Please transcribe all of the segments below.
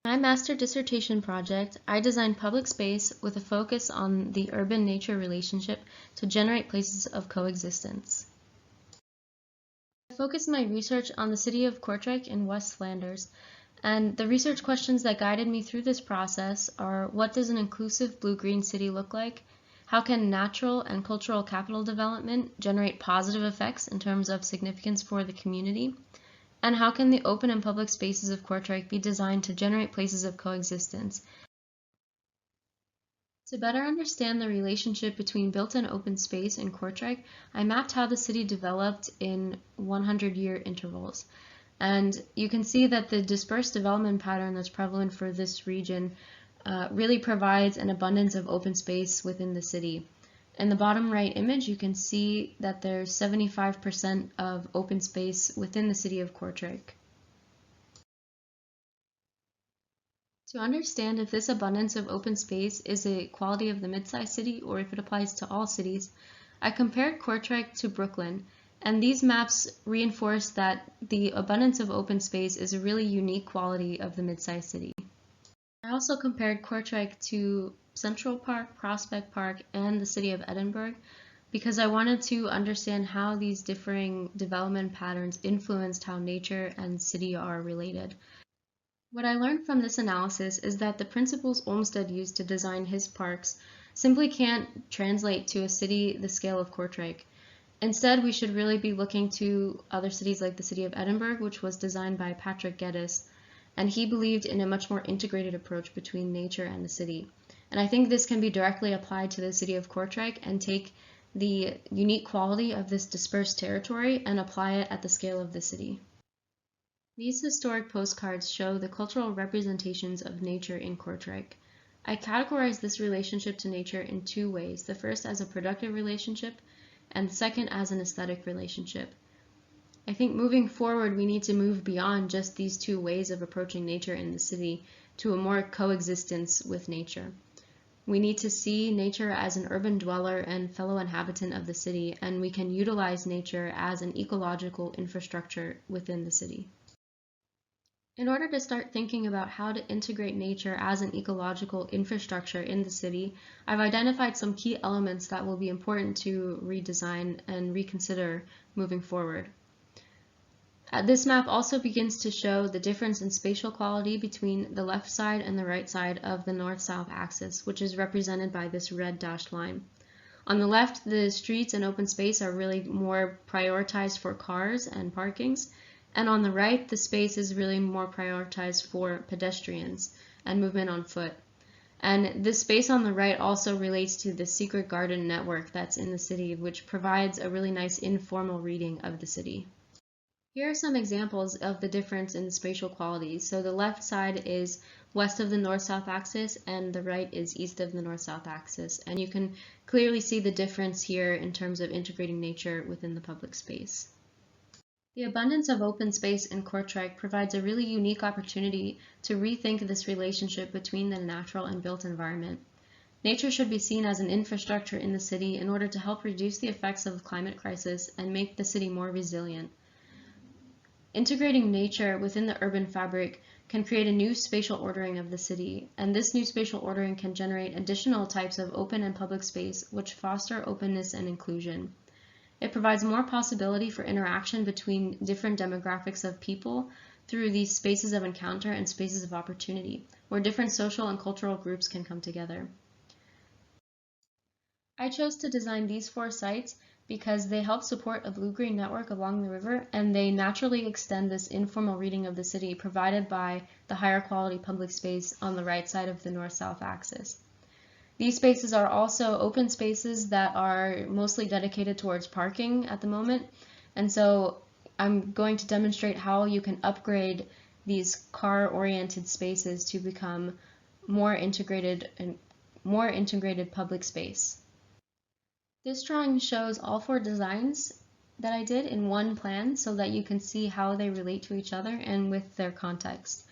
My master dissertation project, I designed public space with a focus on the urban-nature relationship to generate places of coexistence. I focused my research on the city of Kortrijk in West Flanders, and the research questions that guided me through this process are: what does an inclusive blue-green city look like? How can natural and cultural capital development generate positive effects in terms of significance for the community? And how can the open and public spaces of Kortrijk be designed to generate places of coexistence? To better understand the relationship between built and open space in Kortrijk, I mapped how the city developed in 100-year intervals. And you can see that the dispersed development pattern that's prevalent for this region really provides an abundance of open space within the city. In the bottom right image, you can see that there's 75% of open space within the city of Kortrijk. To understand if this abundance of open space is a quality of the mid-sized city or if it applies to all cities, I compared Kortrijk to Brooklyn, and these maps reinforce that the abundance of open space is a really unique quality of the mid-sized city. I also compared Kortrijk to Central Park, Prospect Park, and the city of Edinburgh because I wanted to understand how these differing development patterns influenced how nature and city are related. What I learned from this analysis is that the principles Olmsted used to design his parks simply can't translate to a city the scale of Kortrijk. Instead, we should really be looking to other cities like the city of Edinburgh, which was designed by Patrick Geddes, and he believed in a much more integrated approach between nature and the city. And I think this can be directly applied to the city of Kortrijk and take the unique quality of this dispersed territory and apply it at the scale of the city. These historic postcards show the cultural representations of nature in Kortrijk. I categorize this relationship to nature in two ways, the first as a productive relationship and the second as an aesthetic relationship. I think moving forward we need to move beyond just these two ways of approaching nature in the city to a more coexistence with nature. We need to see nature as an urban dweller and fellow inhabitant of the city, and we can utilize nature as an ecological infrastructure within the city. In order to start thinking about how to integrate nature as an ecological infrastructure in the city, I've identified some key elements that will be important to redesign and reconsider moving forward. This map also begins to show the difference in spatial quality between the left side and the right side of the north-south axis, which is represented by this red dashed line. On the left, the streets and open space are really more prioritized for cars and parkings, and on the right, the space is really more prioritized for pedestrians and movement on foot. And this space on the right also relates to the secret garden network that's in the city, which provides a really nice informal reading of the city. Here are some examples of the difference in the spatial qualities. So the left side is west of the north-south axis and the right is east of the north-south axis. And you can clearly see the difference here in terms of integrating nature within the public space. The abundance of open space in Kortrijk provides a really unique opportunity to rethink this relationship between the natural and built environment. Nature should be seen as an infrastructure in the city in order to help reduce the effects of the climate crisis and make the city more resilient. Integrating nature within the urban fabric can create a new spatial ordering of the city, and this new spatial ordering can generate additional types of open and public space which foster openness and inclusion. It provides more possibility for interaction between different demographics of people through these spaces of encounter and spaces of opportunity, where different social and cultural groups can come together. I chose to design these 4 sites because they help support a blue-green network along the river, and they naturally extend this informal reading of the city provided by the higher quality public space on the right side of the north-south axis. These spaces are also open spaces that are mostly dedicated towards parking at the moment, and so I'm going to demonstrate how you can upgrade these car-oriented spaces to become more integrated public space. This drawing shows all 4 designs that I did in one plan so that you can see how they relate to each other and with their context.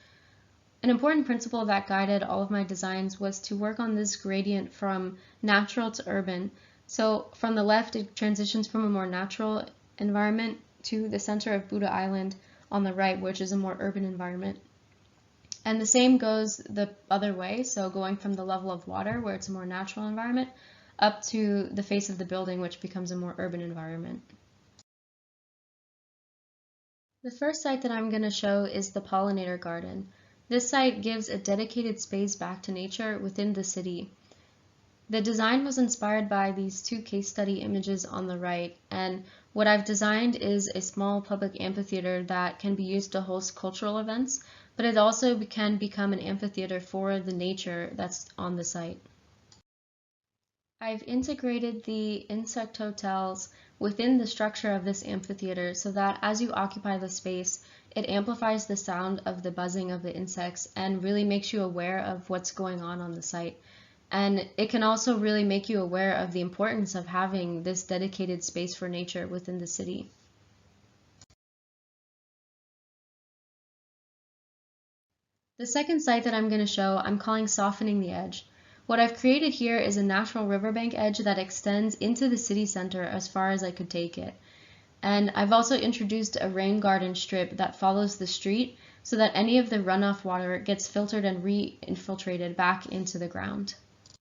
An important principle that guided all of my designs was to work on this gradient from natural to urban. So from the left, it transitions from a more natural environment to the center of Buddha Island on the right, which is a more urban environment. And the same goes the other way, so going from the level of water, where it's a more natural environment, up to the face of the building, which becomes a more urban environment. The first site that I'm going to show is the pollinator garden. This site gives a dedicated space back to nature within the city. The design was inspired by these two case study images on the right, and what I've designed is a small public amphitheater that can be used to host cultural events, but it also can become an amphitheater for the nature that's on the site. I've integrated the insect hotels within the structure of this amphitheater so that as you occupy the space, it amplifies the sound of the buzzing of the insects and really makes you aware of what's going on the site. And it can also really make you aware of the importance of having this dedicated space for nature within the city. The second site that I'm going to show, I'm calling Softening the Edge. What I've created here is a natural riverbank edge that extends into the city center as far as I could take it. And I've also introduced a rain garden strip that follows the street so that any of the runoff water gets filtered and re-infiltrated back into the ground.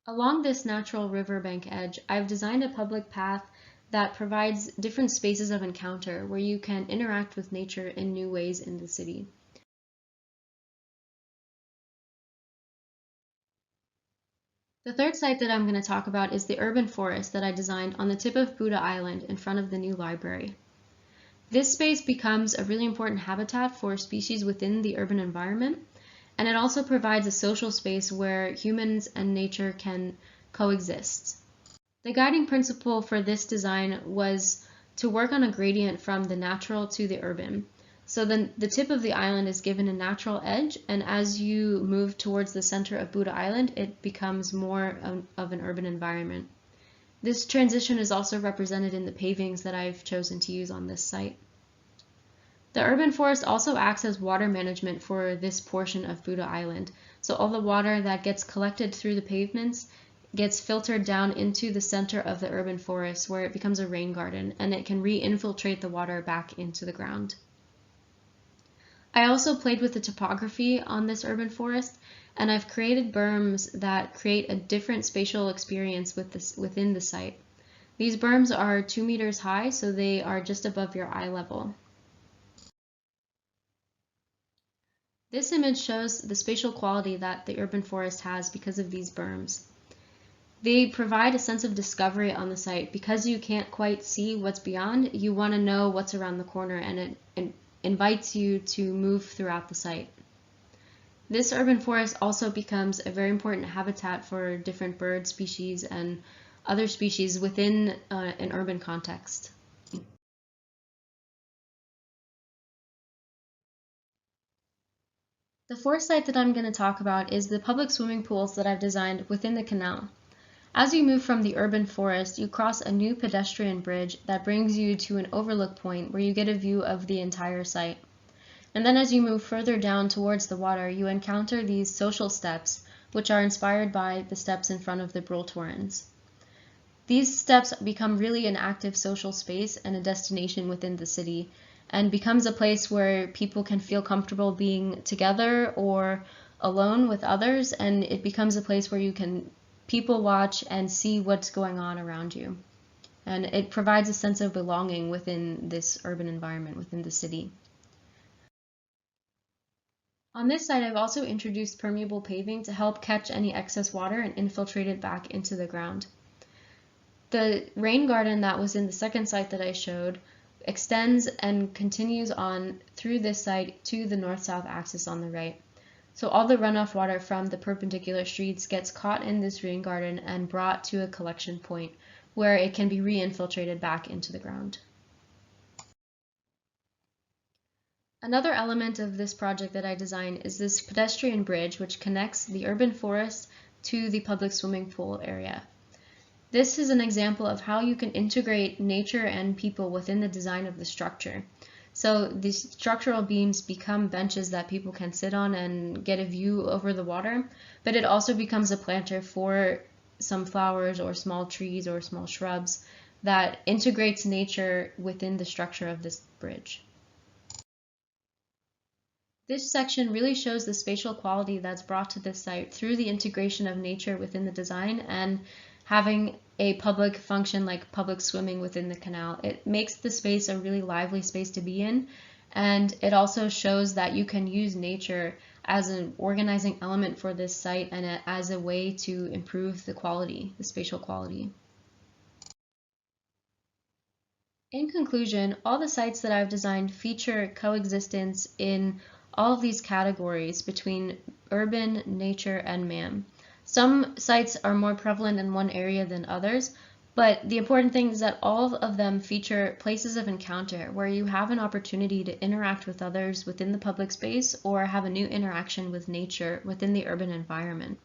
Along this natural riverbank edge, I've designed a public path that provides different spaces of encounter where you can interact with nature in new ways in the city. The third site that I'm going to talk about is the urban forest that I designed on the tip of Buddha Island in front of the new library. This space becomes a really important habitat for species within the urban environment, and it also provides a social space where humans and nature can coexist. The guiding principle for this design was to work on a gradient from the natural to the urban. So then the tip of the island is given a natural edge, and as you move towards the center of Buddha Island, it becomes more of an urban environment. This transition is also represented in the pavings that I've chosen to use on this site. The urban forest also acts as water management for this portion of Buddha Island. So all the water that gets collected through the pavements gets filtered down into the center of the urban forest where it becomes a rain garden, and it can re-infiltrate the water back into the ground. I also played with the topography on this urban forest, and I've created berms that create a different spatial experience within the site. These berms are 2 meters high, so they are just above your eye level. This image shows the spatial quality that the urban forest has because of these berms. They provide a sense of discovery on the site. Because you can't quite see what's beyond, you want to know what's around the corner, and it invites you to move throughout the site. This urban forest also becomes a very important habitat for different bird species and other species within an urban context. The fourth site that I'm going to talk about is the public swimming pools that I've designed within the canal. As you move from the urban forest, you cross a new pedestrian bridge that brings you to an overlook point where you get a view of the entire site. And then as you move further down towards the water, you encounter these social steps, which are inspired by the steps in front of the Brultorens. These steps become really an active social space and a destination within the city, and becomes a place where people can feel comfortable being together or alone with others, and it becomes a place where you can people watch and see what's going on around you. And it provides a sense of belonging within this urban environment, within the city. On this site, I've also introduced permeable paving to help catch any excess water and infiltrate it back into the ground. The rain garden that was in the second site that I showed extends and continues on through this site to the north-south axis on the right. So all the runoff water from the perpendicular streets gets caught in this rain garden and brought to a collection point where it can be re-infiltrated back into the ground. Another element of this project that I designed is this pedestrian bridge which connects the urban forest to the public swimming pool area. This is an example of how you can integrate nature and people within the design of the structure. So these structural beams become benches that people can sit on and get a view over the water, but it also becomes a planter for some flowers or small trees or small shrubs that integrates nature within the structure of this bridge. This section really shows the spatial quality that's brought to this site through the integration of nature within the design and having a public function like public swimming within the canal. It makes the space a really lively space to be in, and it also shows that you can use nature as an organizing element for this site and as a way to improve the quality, the spatial quality. In conclusion, all the sites that I've designed feature coexistence in all of these categories between urban, nature, and man. Some sites are more prevalent in one area than others, but the important thing is that all of them feature places of encounter where you have an opportunity to interact with others within the public space or have a new interaction with nature within the urban environment.